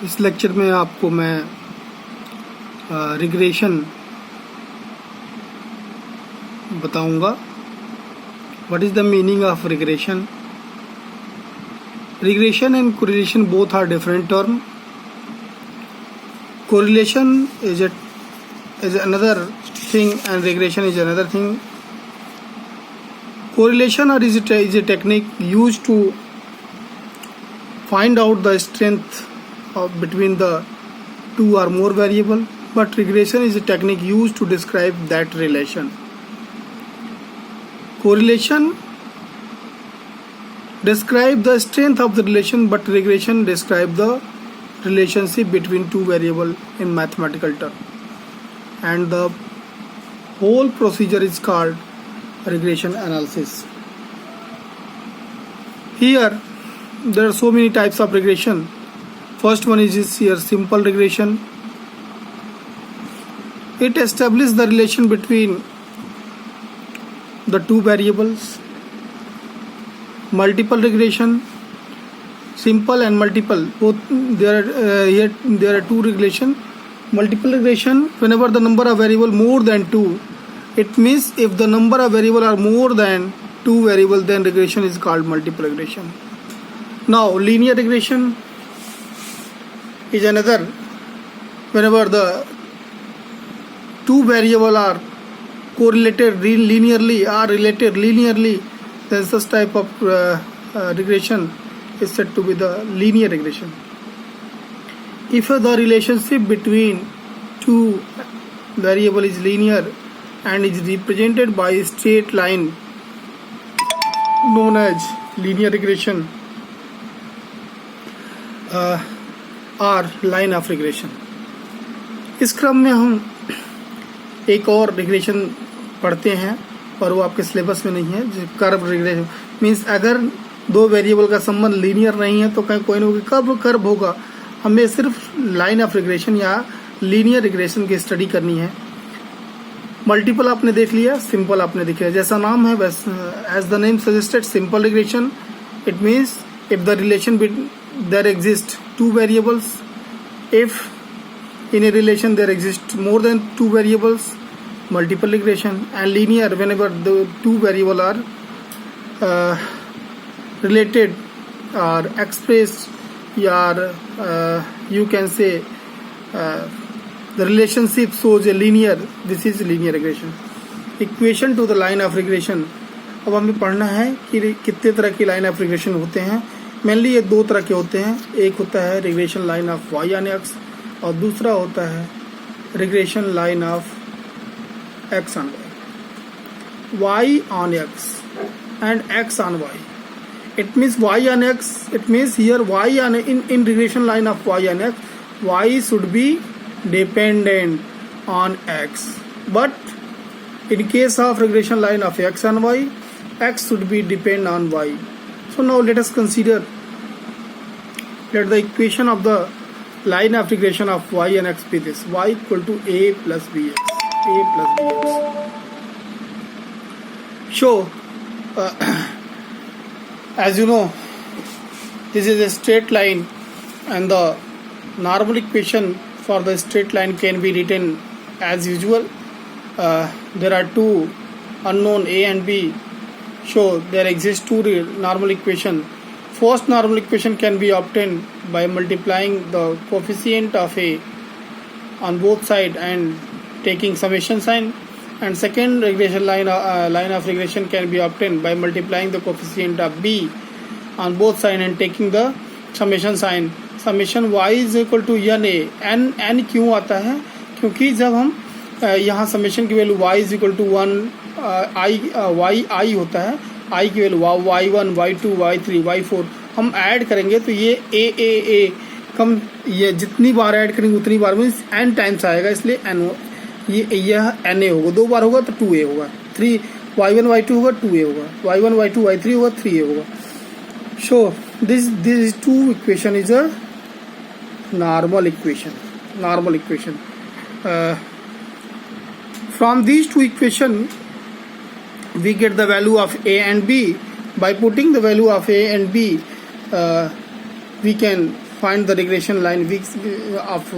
इस लेक्चर में आपको मैं रिग्रेशन बताऊंगा. What is the meaning of regression? Regression and correlation both are different term. Correlation is another thing and regression is another thing. Correlation is a technique used to find out the strength between the two or more variable, but regression is a technique used to describe that relation. Correlation describe the strength of the relation, but regression describe the relationship between two variable in mathematical term, and the whole procedure is called regression analysis. Here there are so many types of regression. First one is here simple regression. It establishes the relation between the two variables. Multiple regression, simple and multiple, both there are two regression. Multiple regression, whenever the number of variable more than 2, it means if the number of variable are more than 2 variable, then regression is called multiple regression. Now linear regression is another. Whenever the two variable are correlated linearly or related linearly, then such type of regression is said to be the linear regression. If the relationship between two variable is linear and is represented by a straight line known as linear regression or line of regression. इस क्रम में हम एक और regression पढ़ते हैं, पर वो आपके सिलेबस में नहीं है. कर्व रिग्रेशन मीन्स अगर दो वेरिएबल का संबंध लीनियर नहीं है तो कहीं कोई ना कोई कब कर्व होगा. हमें सिर्फ लाइन ऑफ रिग्रेशन या लीनियर रिग्रेशन की स्टडी करनी है. मल्टीपल आपने देख लिया, सिंपल आपने देख लिया. जैसा नाम है बस, as the name suggested, simple regression. It means if the relation there exist two variables, if in a relation there exist more than two variables, multiple regression. And linear, whenever the two variable are related or expressed, or you can say the relationship shows a linear, this is linear regression. Equation to the line of regression. अब हमें पढ़ना है कि कितने तरह की line of regression होते हैं. मेनली ये दो तरह के होते हैं. एक होता है regression line of y on x और दूसरा होता है regression line of x on y on x and x on y. It means y on x, it means here y on in regression line of y on x, y should be dependent on x, but in case of regression line of x on y, x should be dependent on y. So now let us consider, let the equation of the line of regression of y and x be this: y equal to a plus bx, a plus bx. So as you know, this is a straight line, and the normal equation for the straight line can be written as usual. There are two unknown a and b, so there exist two normal equation. First normal equation can be obtained by multiplying the coefficient of a on both sides and taking summation sign, and second regression line of regression can be obtained by multiplying the coefficient of b on both sides and taking the summation sign. Summation y is equal to n क्यों आता है? क्योंकि जब हम यहाँ summation की value y is equal to 1 y होता है, i की value y1 y2 y3 y4 हम ऐड करेंगे तो ये a कम, ये जितनी बार ऐड करेंगे उतनी बार मीन्स n टाइम्स आएगा, इसलिए n यह na होगा. दो बार होगा तो 2a होगा, 3 y1 y2 होगा 2a होगा, y1 y2 y3 होगा 3a होगा. So this two equation is a normal equation. From these two equation we get the value of a and b. By putting the value of a and b we can find the regression line of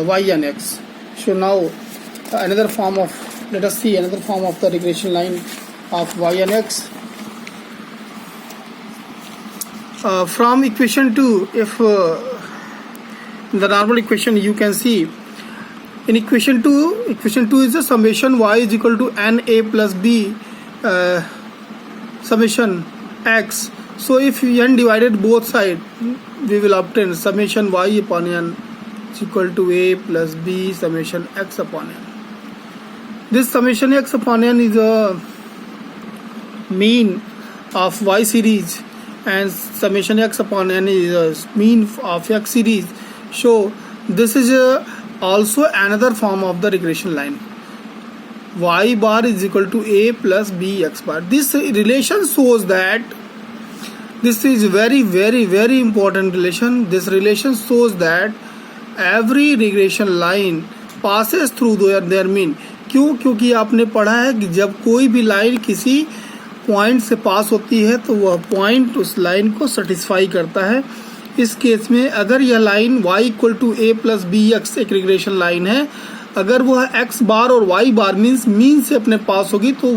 y and x. So now another form of, let us see another form of the regression line of y and x. From equation 2, if the normal equation you can see in equation 2 is the summation y is equal to na plus b summation x. So if we n divided both sides, we will obtain summation y upon n is equal to a plus b summation x upon n. This summation x upon n is a mean of y series, and summation x upon n is a mean of x series. So this is also another form of the regression line. Y bar is equal to a plus b x bar. This relation shows that this is very important relation. This relation shows that every regression line passes through their mean. क्यों? क्योंकि आपने पढ़ा है कि जब कोई भी line किसी पॉइंट से पास होती है तो वह पॉइंट उस लाइन को सेटिस्फाई करता है. इस केस में अगर यह line y equal to a plus B X एक रिग्रेशन लाइन है, अगर वह x बार और y बार मीन से अपने पास होगी तो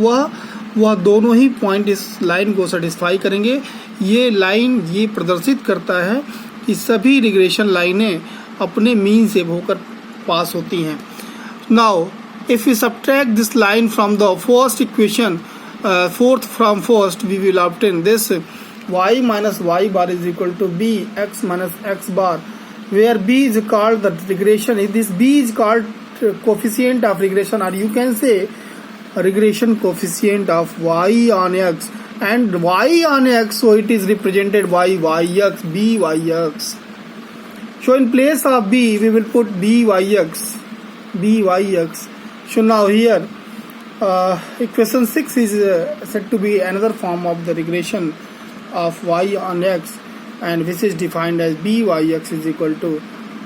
वह दोनों ही पॉइंट इस लाइन को सेटिस्फाई करेंगे. ये लाइन ये प्रदर्शित करता है कि सभी रिग्रेशन लाइनें अपने मीन से होकर पास होती हैं. Now if you subtract this line from the first equation, fourth from first, we will obtain this y minus y bar is equal to b x minus x bar, where b is called the regression. This b is called coefficient of regression, or you can say regression coefficient of y on x, and y on x, so it is represented by yx, b yx. So in place of b we will put b yx. So now here equation 6 is said to be another form of the regression of y on x, and which is defined as b yx is equal to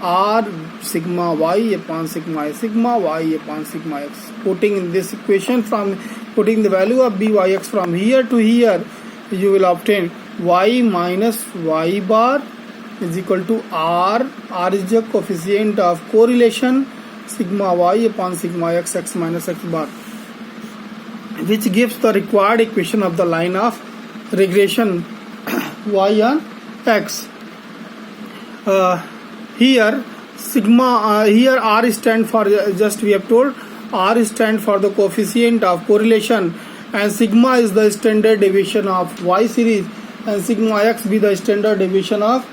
r sigma y upon sigma y upon sigma x. Putting in this equation, from putting the value of b yx from here to here, you will obtain y minus y bar is equal to r is the coefficient of correlation, sigma y upon sigma x minus x bar, which gives the required equation of the line of regression y on x. Here sigma, here r stand for, just we have told, r stand for the coefficient of correlation, and sigma is the standard deviation of y series, and sigma x be the standard deviation of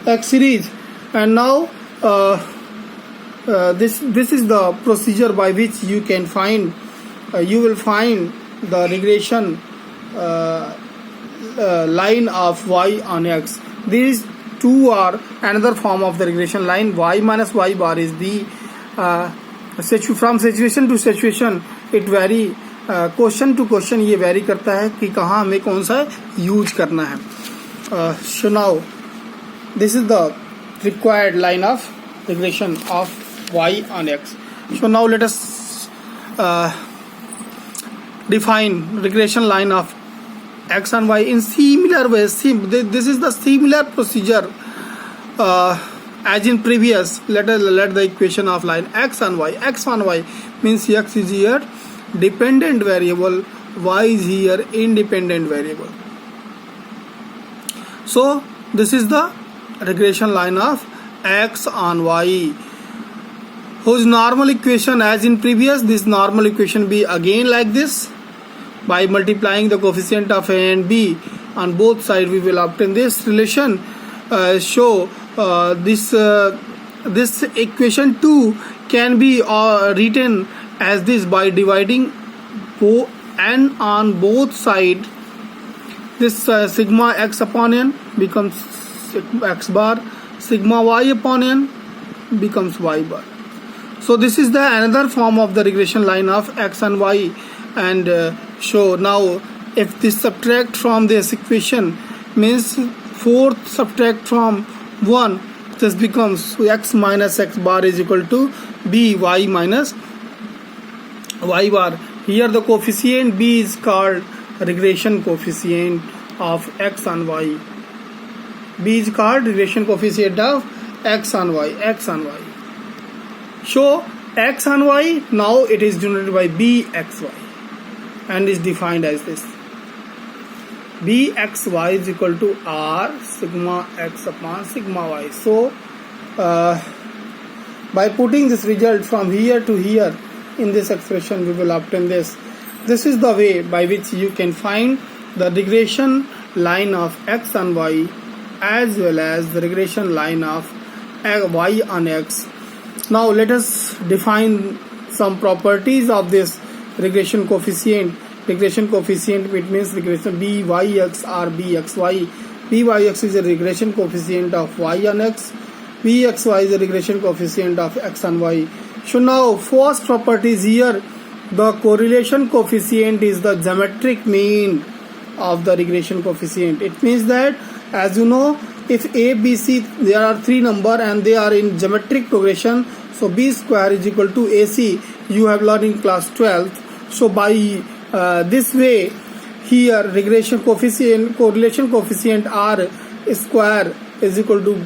x series. And now this is the procedure by which you can find you will find the regression line of y on x. These two are another form of the regression line. Y minus y bar is the from situation to situation it vary, question to question ये vary करता है कि कहाँ हमें कौन सा use करना है. So now this is the required line of regression of y on x. So now let us define regression line of x and y in similar ways. This is the similar procedure as in previous. Let the equation of line x and y. X and y means x is here dependent variable, y is here independent variable. So this is the regression line of x on y, whose normal equation as in previous, this normal equation be again like this. By multiplying the coefficient of a and b on both sides, we will obtain this relation. This equation 2 can be written as this by dividing n on both sides. This sigma x upon n becomes x bar, sigma y upon n becomes y bar. So this is the another form of the regression line of x and y. And so now if this subtract from this equation means 4th subtract from 1, this becomes x minus x bar is equal to b y minus y bar. Here the coefficient b is called regression coefficient of x and y. B is called regression coefficient of x on y. X on y. So x on y, now it is denoted by bxy and is defined as this. bxy is equal to r sigma x upon sigma y. So by putting this result from here to here in this expression, we will obtain this. This is the way by which you can find the regression line of x on y as well as the regression line of y on x. Now let us define some properties of this regression coefficient. Regression coefficient, it means regression byx or bxy. Byx is a regression coefficient of y on x. Bxy is a regression coefficient of x on y. So now first property is here, the correlation coefficient is the geometric mean of the regression coefficient. It means that, as you know, if a, b, c, there are three number and they are in geometric progression, so b square is equal to ac. You have learned in class 12th. So by this way, here regression coefficient, correlation coefficient r square is equal to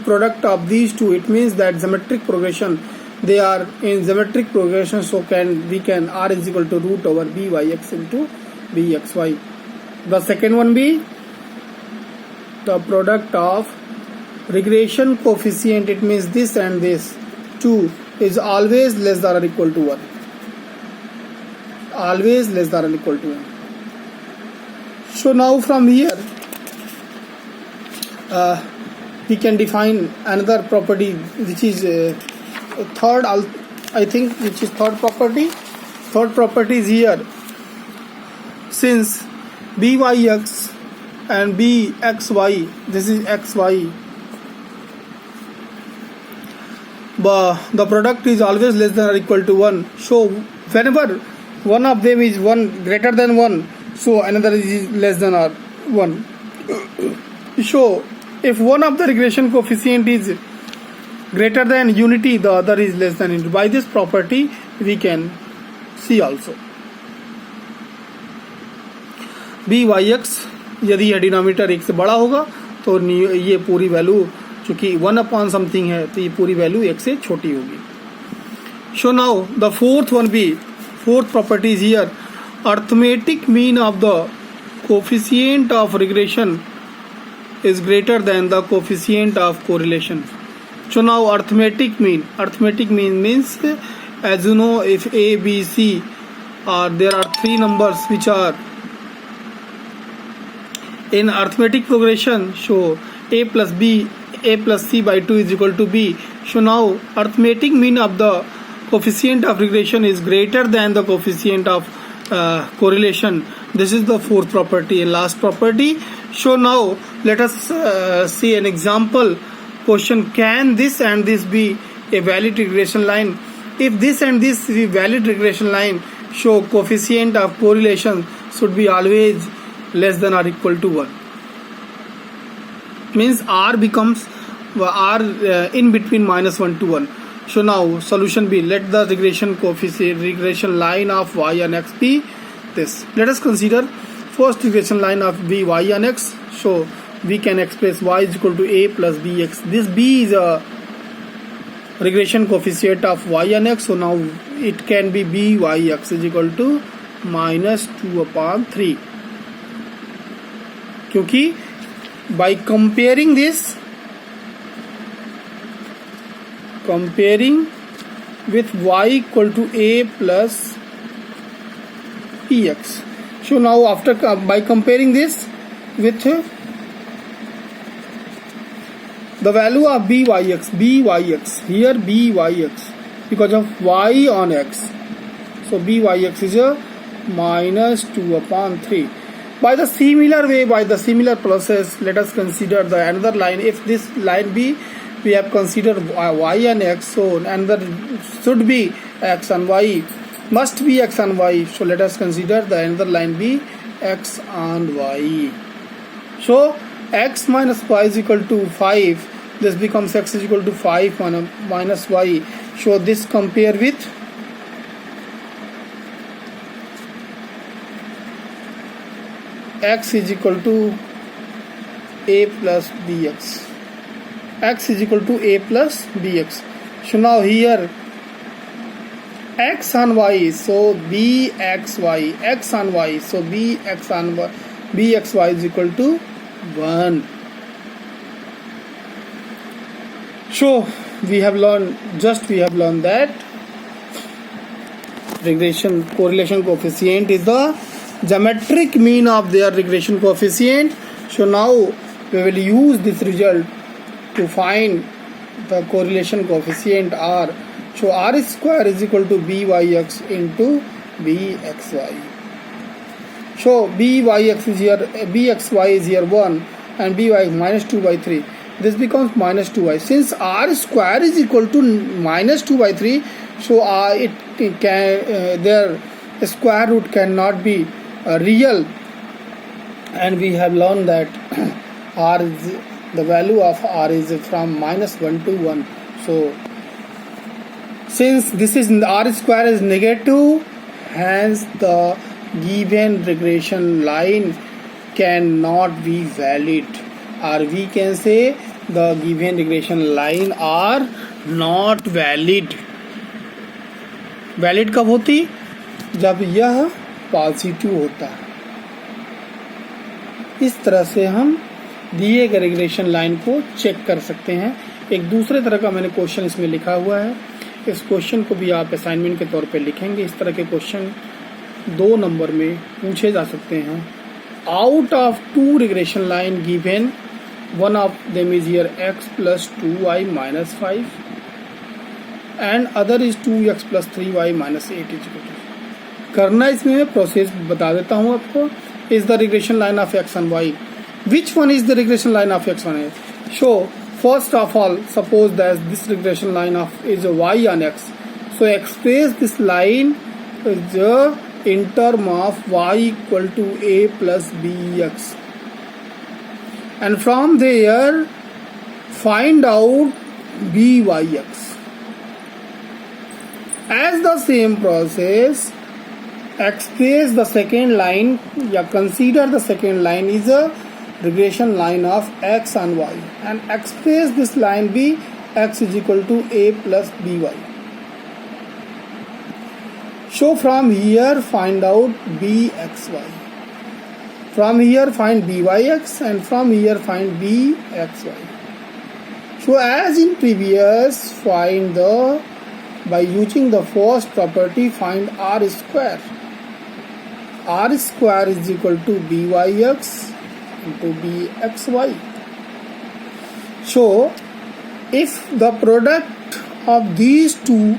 product of these two. It means that geometric progression, they are in geometric progression, so we can r is equal to root over byx into bxy. The second one be the product of regression coefficient. It means this and this 2 is always less than or equal to 1. Always less than or equal to 1. So now from here we can define another property which is third, I think, which is third property. Third property is here. Since byx and bxy, this is xy, but the product is always less than or equal to 1. So whenever one of them is greater than 1, so another is less than or 1. So if one of the regression coefficient is greater than unity, the other is less than unity. By this property we can see also. byx, यदि यह denominator 1 से बड़ा होगा तो ये पूरी value, चूंकि 1 upon something है तो ये पूरी वैल्यू 1 से छोटी होगी. So now the fourth property is here. Arithmetic mean of the coefficient of regression is greater than the coefficient of correlation. So now arithmetic mean means, as you know, if a, b, c there are three numbers which are in arithmetic progression, so a plus c by 2 is equal to b. So now arithmetic mean of the coefficient of regression is greater than the coefficient of correlation. This is the fourth property and last property. So now let us see an example question. Can this and this be a valid regression line? If this and this is a valid regression line, so coefficient of correlation should be always less than or equal to 1. Means r becomes in between -1 to 1. So now solution B, let the regression line of y and x be this. Let us consider first regression line of b, y and x. So we can express y is equal to a plus bx. This b is a regression coefficient of y and x. So now it can be byx is equal to -2 upon 3. क्योंकि by comparing with y equal to a plus bx. So now after by comparing this with the value of byx here, byx because of y on x, so byx is a -2 upon 3. By the similar way, by the similar process, let us consider the another line. If this line B, we have considered y and x, so another should be x and y, must be x and y. So let us consider the another line B, x and y. So x minus y is equal to 5. This becomes x is equal to 5 minus y. So this compare with x is equal to a plus bx. X is equal to a plus bx. So now here x on y, so bxy, x on y, so bx on y, bxy is equal to 1. So we have learned that correlation coefficient is the geometric mean of their regression coefficient. So now we will use this result to find the correlation coefficient R. So R square is equal to byx into bxy. So byx is here, bxy is here 1 and by minus 2 by 3. This becomes minus 2y. Since R square is equal to minus 2 by 3, so their square root cannot be real, and we have learned that R is, the value of R is from minus 1 to 1. So since this is R square is negative, hence the given regression line cannot be valid, or we can say the given regression line are not valid. Valid कब होती? जब यह positive होता है. इस तरह से हम दिए गए रिग्रेशन लाइन को चेक कर सकते हैं. एक दूसरे तरह का मैंने क्वेश्चन इसमें लिखा हुआ है. इस क्वेश्चन को भी आप असाइनमेंट के तौर पे लिखेंगे. इस तरह के क्वेश्चन 2 नंबर में पूछे जा सकते हैं. Out of 2 regression line given, one of them is here x plus 2y minus 5 and other is 2x plus 3y minus 8 is equal to. करना इसमें मैं प्रोसेस बता देता हूँ आपको. is the regression line of x and y. Which one is the regression line of x and y? So first of all, suppose that this regression line of is a y on x. So express this line in term of y equal to a plus bx. And from there find out byx. As the same process, express the second line, या consider the second line is a regression line of x and y, and express this line be x is equal to a plus by. So from here find out bxy. From here find byx, and from here find bxy. So as in previous, find the, by using the first property, find r square. R square is equal to byx into bxy. So if the product of these two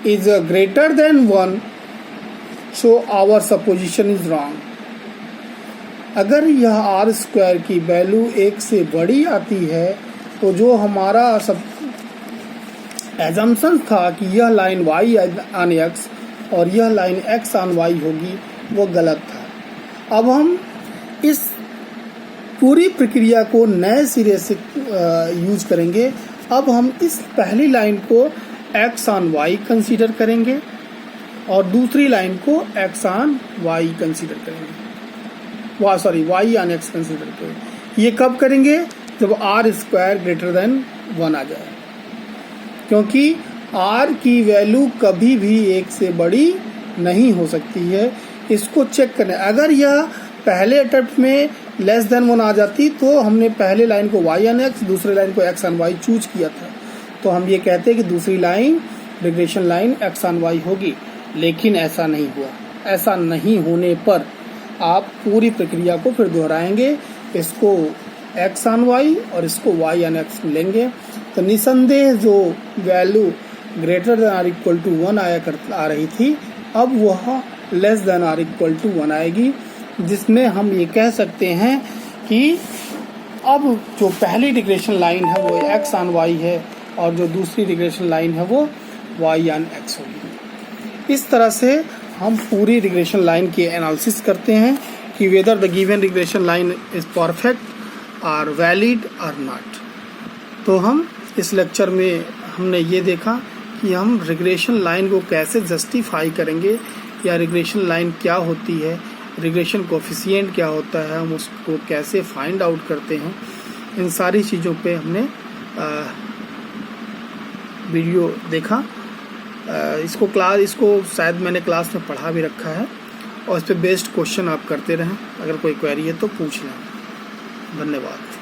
is greater than 1, so our supposition is wrong. अगर यह are square की value 1 से बड़ी आती है, तो जो हमारा सब एजम्पशन था कि यह लाइन y ऑन x और यह लाइन x ऑन y होगी, वो गलत था. अब हम इस पूरी प्रक्रिया को नए सिरे से यूज करेंगे. अब हम इस पहली लाइन को x ऑन y कंसीडर करेंगे और दूसरी लाइन को x ऑन y कंसीडर करेंगे. y ऑन x कंसीडर करेंगे. ये कब करेंगे? जब आर स्क्वायर ग्रेटर देन 1 आ जाए, क्योंकि r की वैल्यू कभी भी 1 से बड़ी नहीं हो सकती है. इसको चेक करना. अगर यह पहले अटेम्प्ट में लेस देन 1 आ जाती, तो हमने पहले लाइन को y ऑन x, दूसरे लाइन को x ऑन y चूज किया था, तो हम ये कहते हैं कि दूसरी line regression line x on y होगी. लेकिन ऐसा नहीं हुआ. ऐसा नहीं होने पर आप पूरी प्रक्रिया को फिर दोहराएंगे. इसको x ऑन y और इसको y ऑन x लेंगे, तो निसंदेह जो value greater than or equal to 1 आ रही थी, अब वह less than or equal to 1 आएगी, जिसमें हम ये कह सकते हैं कि अब जो पहली रिग्रेशन लाइन है वो x ऑन y है और जो दूसरी रिग्रेशन लाइन है वो y ऑन x होगी. इस तरह से हम पूरी रिग्रेशन लाइन की एनालिसिस करते हैं कि whether the given regression line is perfect और वैलिड और नॉट. तो हम इस लेक्चर में हमने ये देखा कि हम रिग्रेशन लाइन को कैसे जस्टिफाई करेंगे, या रिग्रेशन लाइन क्या होती है, रिग्रेशन कोफिशिएंट क्या होता है, हम उसको कैसे फाइंड आउट करते हैं, इन सारी चीज़ों पे हमने वीडियो देखा। इसको शायद मैंने क्लास में पढ़ा भी रखा है, और इस पे बेस्ड क्वेश्चन आप करते रहें। अगर कोई क्वेरी है तो पूछ लें। धन्यवाद।